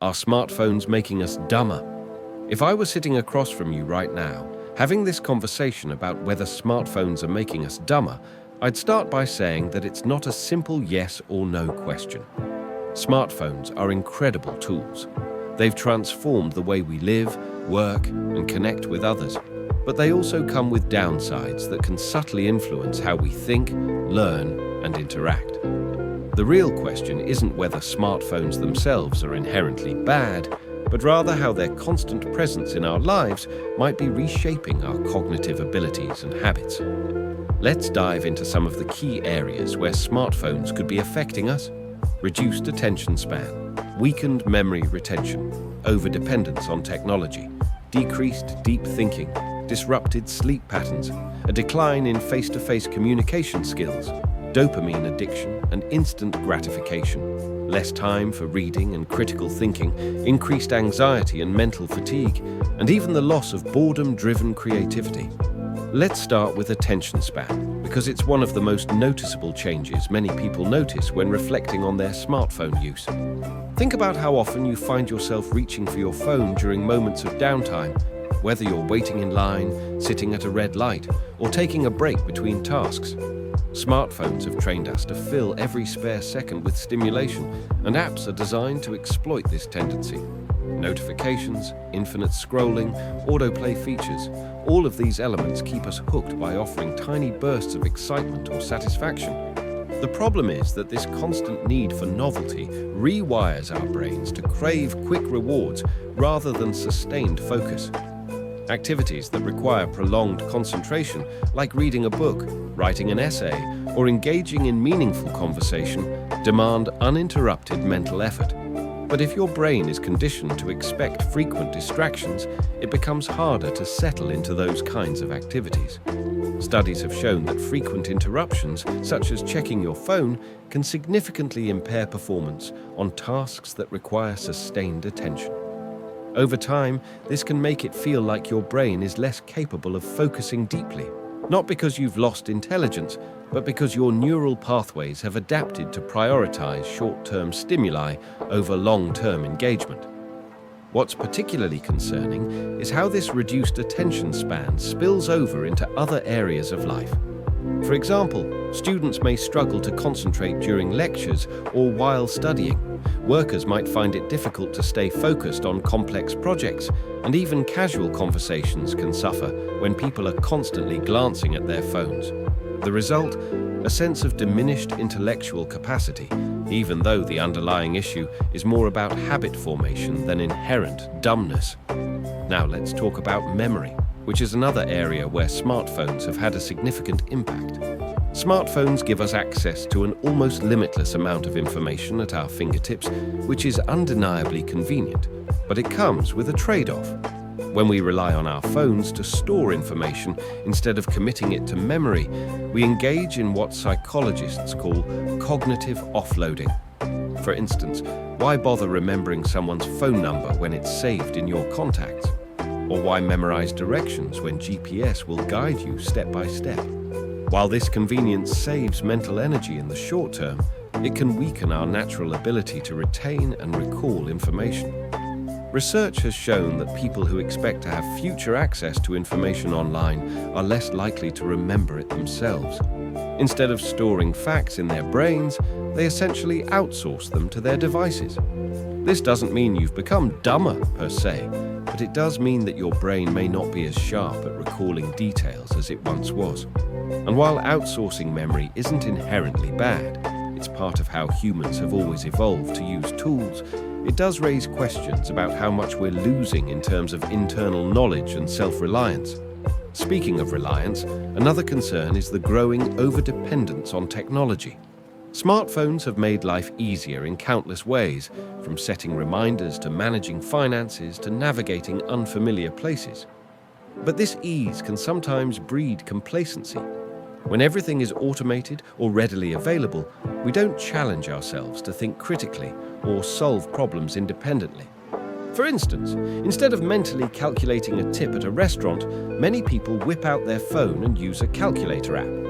Are smartphones making us dumber? If I were sitting across from you right now, having this conversation about whether smartphones are making us dumber, I'd start by saying that it's not a simple yes or no question. Smartphones are incredible tools. They've transformed the way we live, work, and connect with others. But they also come with downsides that can subtly influence how we think, learn, and interact. The real question isn't whether smartphones themselves are inherently bad, but rather how their constant presence in our lives might be reshaping our cognitive abilities and habits. Let's dive into some of the key areas where smartphones could be affecting us. Reduced attention span, weakened memory retention, overdependence on technology, decreased deep thinking, disrupted sleep patterns, a decline in face-to-face communication skills, dopamine addiction and instant gratification, less time for reading and critical thinking, increased anxiety and mental fatigue, and even the loss of boredom-driven creativity. Let's start with attention span, because it's one of the most noticeable changes many people notice when reflecting on their smartphone use. Think about how often you find yourself reaching for your phone during moments of downtime, whether you're waiting in line, sitting at a red light, or taking a break between tasks. Smartphones have trained us to fill every spare second with stimulation, and apps are designed to exploit this tendency. Notifications, infinite scrolling, autoplay features, all of these elements keep us hooked by offering tiny bursts of excitement or satisfaction. The problem is that this constant need for novelty rewires our brains to crave quick rewards rather than sustained focus. Activities that require prolonged concentration, like reading a book, writing an essay, or engaging in meaningful conversation, demand uninterrupted mental effort. But if your brain is conditioned to expect frequent distractions, it becomes harder to settle into those kinds of activities. Studies have shown that frequent interruptions, such as checking your phone, can significantly impair performance on tasks that require sustained attention. Over time, this can make it feel like your brain is less capable of focusing deeply, not because you've lost intelligence, but because your neural pathways have adapted to prioritize short-term stimuli over long-term engagement. What's particularly concerning is how this reduced attention span spills over into other areas of life. For example, students may struggle to concentrate during lectures or while studying. Workers might find it difficult to stay focused on complex projects, and even casual conversations can suffer when people are constantly glancing at their phones. The result? A sense of diminished intellectual capacity, even though the underlying issue is more about habit formation than inherent dumbness. Now let's talk about memory, which is another area where smartphones have had a significant impact. Smartphones give us access to an almost limitless amount of information at our fingertips, which is undeniably convenient, but it comes with a trade-off. When we rely on our phones to store information instead of committing it to memory, we engage in what psychologists call cognitive offloading. For instance, why bother remembering someone's phone number when it's saved in your contacts? Or why memorize directions when GPS will guide you step by step? While this convenience saves mental energy in the short term, it can weaken our natural ability to retain and recall information. Research has shown that people who expect to have future access to information online are less likely to remember it themselves. Instead of storing facts in their brains, they essentially outsource them to their devices. This doesn't mean you've become dumber per se, but it does mean that your brain may not be as sharp at recalling details as it once was. And while outsourcing memory isn't inherently bad, it's part of how humans have always evolved to use tools, it does raise questions about how much we're losing in terms of internal knowledge and self-reliance. Speaking of reliance, another concern is the growing overdependence on technology. Smartphones have made life easier in countless ways, from setting reminders to managing finances to navigating unfamiliar places. But this ease can sometimes breed complacency. When everything is automated or readily available, we don't challenge ourselves to think critically or solve problems independently. For instance, instead of mentally calculating a tip at a restaurant, many people whip out their phone and use a calculator app.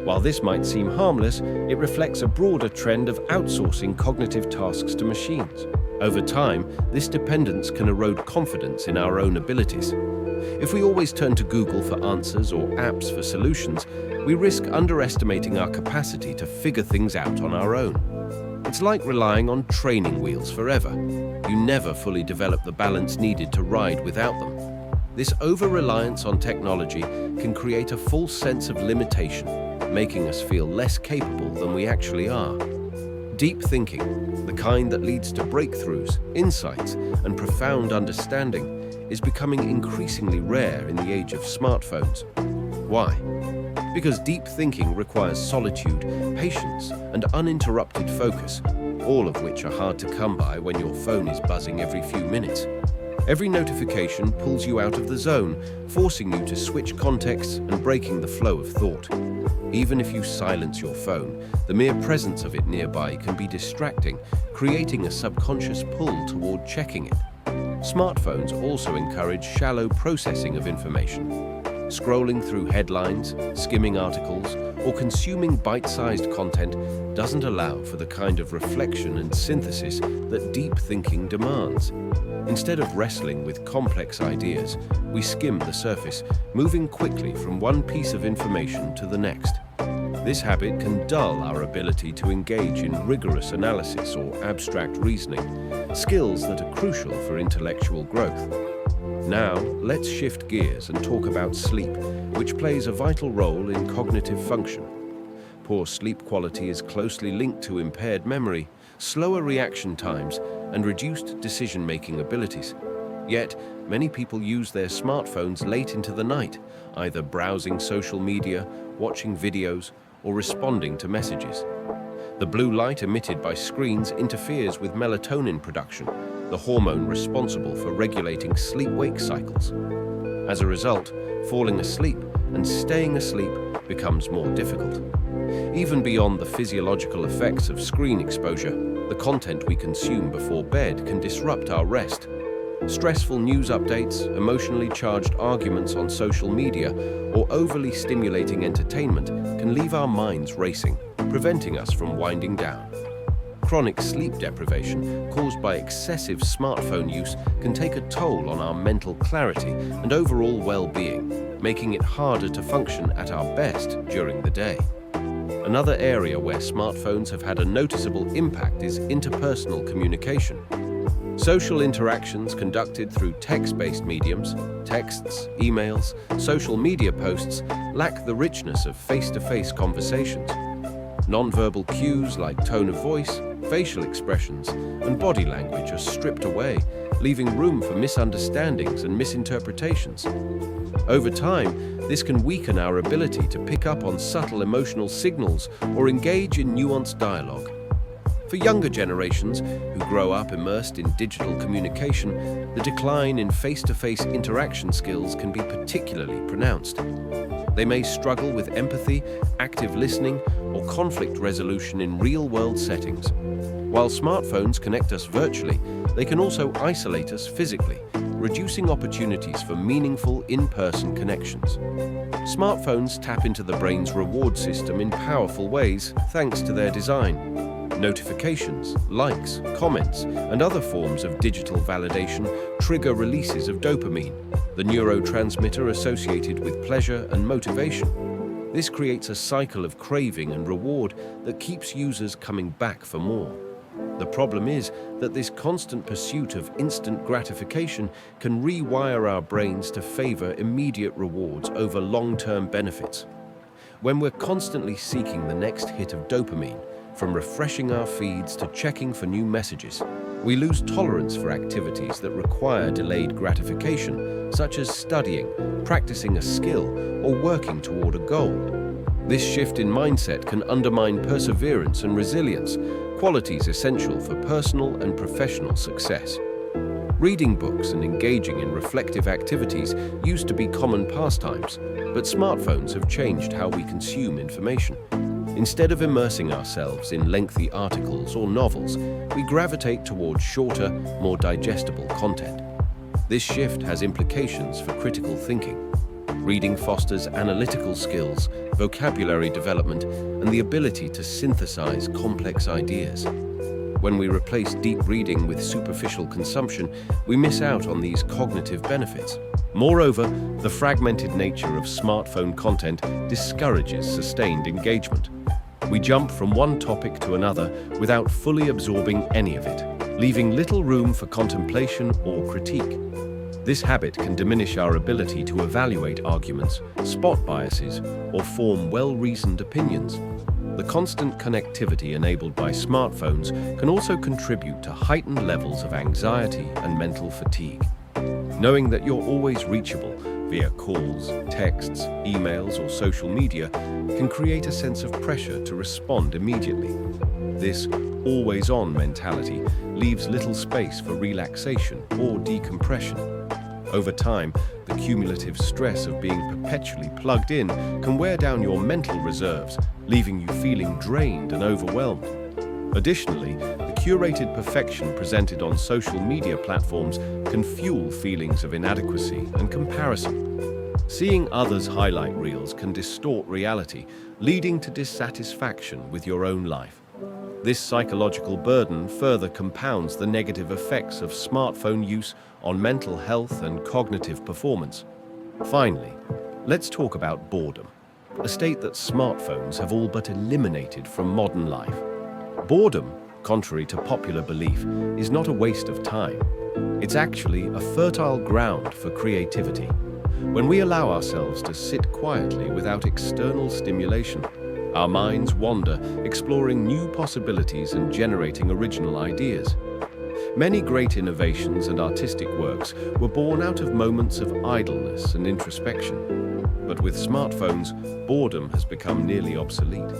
While this might seem harmless, it reflects a broader trend of outsourcing cognitive tasks to machines. Over time, this dependence can erode confidence in our own abilities. If we always turn to Google for answers or apps for solutions, we risk underestimating our capacity to figure things out on our own. It's like relying on training wheels forever. You never fully develop the balance needed to ride without them. This over-reliance on technology can create a false sense of limitation, making us feel less capable than we actually are. Deep thinking, the kind that leads to breakthroughs, insights, and profound understanding, is becoming increasingly rare in the age of smartphones. Why? Because deep thinking requires solitude, patience, and uninterrupted focus, all of which are hard to come by when your phone is buzzing every few minutes. Every notification pulls you out of the zone, forcing you to switch contexts and breaking the flow of thought. Even if you silence your phone, the mere presence of it nearby can be distracting, creating a subconscious pull toward checking it. Smartphones also encourage shallow processing of information. Scrolling through headlines, skimming articles, or consuming bite-sized content doesn't allow for the kind of reflection and synthesis that deep thinking demands. Instead of wrestling with complex ideas, we skim the surface, moving quickly from one piece of information to the next. This habit can dull our ability to engage in rigorous analysis or abstract reasoning, skills that are crucial for intellectual growth. Now, let's shift gears and talk about sleep, which plays a vital role in cognitive function. Poor sleep quality is closely linked to impaired memory, slower reaction times, and reduced decision-making abilities. Yet, many people use their smartphones late into the night, either browsing social media, watching videos, or responding to messages. The blue light emitted by screens interferes with melatonin production, the hormone responsible for regulating sleep-wake cycles. As a result, falling asleep and staying asleep becomes more difficult. Even beyond the physiological effects of screen exposure, the content we consume before bed can disrupt our rest. Stressful news updates, emotionally charged arguments on social media, or overly stimulating entertainment can leave our minds racing, preventing us from winding down. Chronic sleep deprivation caused by excessive smartphone use can take a toll on our mental clarity and overall well-being, making it harder to function at our best during the day. Another area where smartphones have had a noticeable impact is interpersonal communication. Social interactions conducted through text-based mediums, texts, emails, social media posts, lack the richness of face-to-face conversations. Non-verbal cues like tone of voice, facial expressions, and body language are stripped away, leaving room for misunderstandings and misinterpretations. Over time, this can weaken our ability to pick up on subtle emotional signals or engage in nuanced dialogue. For younger generations who grow up immersed in digital communication, the decline in face-to-face interaction skills can be particularly pronounced. They may struggle with empathy, active listening, or conflict resolution in real-world settings. While smartphones connect us virtually, they can also isolate us physically, reducing opportunities for meaningful in-person connections. Smartphones tap into the brain's reward system in powerful ways thanks to their design. Notifications, likes, comments, and other forms of digital validation trigger releases of dopamine, the neurotransmitter associated with pleasure and motivation. This creates a cycle of craving and reward that keeps users coming back for more. The problem is that this constant pursuit of instant gratification can rewire our brains to favor immediate rewards over long-term benefits. When we're constantly seeking the next hit of dopamine, from refreshing our feeds to checking for new messages, we lose tolerance for activities that require delayed gratification, such as studying, practicing a skill, or working toward a goal. This shift in mindset can undermine perseverance and resilience, qualities essential for personal and professional success. Reading books and engaging in reflective activities used to be common pastimes, but smartphones have changed how we consume information. Instead of immersing ourselves in lengthy articles or novels, we gravitate towards shorter, more digestible content. This shift has implications for critical thinking. Reading fosters analytical skills, vocabulary development, and the ability to synthesize complex ideas. When we replace deep reading with superficial consumption, we miss out on these cognitive benefits. Moreover, the fragmented nature of smartphone content discourages sustained engagement. We jump from one topic to another without fully absorbing any of it, leaving little room for contemplation or critique. This habit can diminish our ability to evaluate arguments, spot biases, or form well-reasoned opinions. The constant connectivity enabled by smartphones can also contribute to heightened levels of anxiety and mental fatigue. Knowing that you're always reachable via calls, texts, emails, or social media can create a sense of pressure to respond immediately. This always-on mentality leaves little space for relaxation or decompression. Over time, the cumulative stress of being perpetually plugged in can wear down your mental reserves, leaving you feeling drained and overwhelmed. Additionally, the curated perfection presented on social media platforms can fuel feelings of inadequacy and comparison. Seeing others' highlight reels can distort reality, leading to dissatisfaction with your own life. This psychological burden further compounds the negative effects of smartphone use on mental health and cognitive performance. Finally, let's talk about boredom, a state that smartphones have all but eliminated from modern life. Boredom, contrary to popular belief, is not a waste of time. It's actually a fertile ground for creativity. When we allow ourselves to sit quietly without external stimulation, our minds wander, exploring new possibilities and generating original ideas. Many great innovations and artistic works were born out of moments of idleness and introspection. But with smartphones, boredom has become nearly obsolete.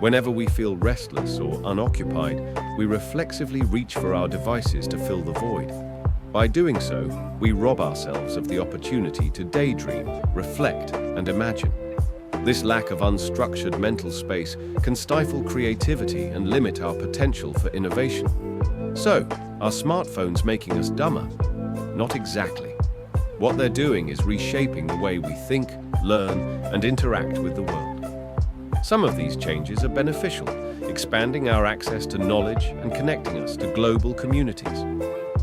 Whenever we feel restless or unoccupied, we reflexively reach for our devices to fill the void. By doing so, we rob ourselves of the opportunity to daydream, reflect, and imagine. This lack of unstructured mental space can stifle creativity and limit our potential for innovation. So, are smartphones making us dumber? Not exactly. What they're doing is reshaping the way we think, learn, and interact with the world. Some of these changes are beneficial, expanding our access to knowledge and connecting us to global communities.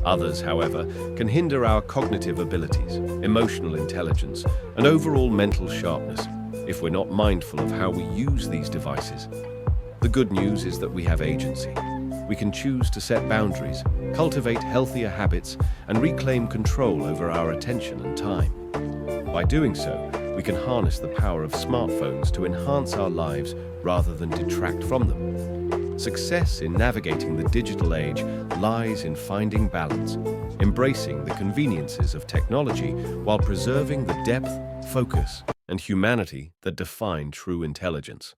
Others, however, can hinder our cognitive abilities, emotional intelligence, and overall mental sharpness if we're not mindful of how we use these devices. The good news is that we have agency. We can choose to set boundaries, cultivate healthier habits, and reclaim control over our attention and time. By doing so, we can harness the power of smartphones to enhance our lives rather than detract from them. Success in navigating the digital age lies in finding balance, embracing the conveniences of technology while preserving the depth, focus, and humanity that define true intelligence.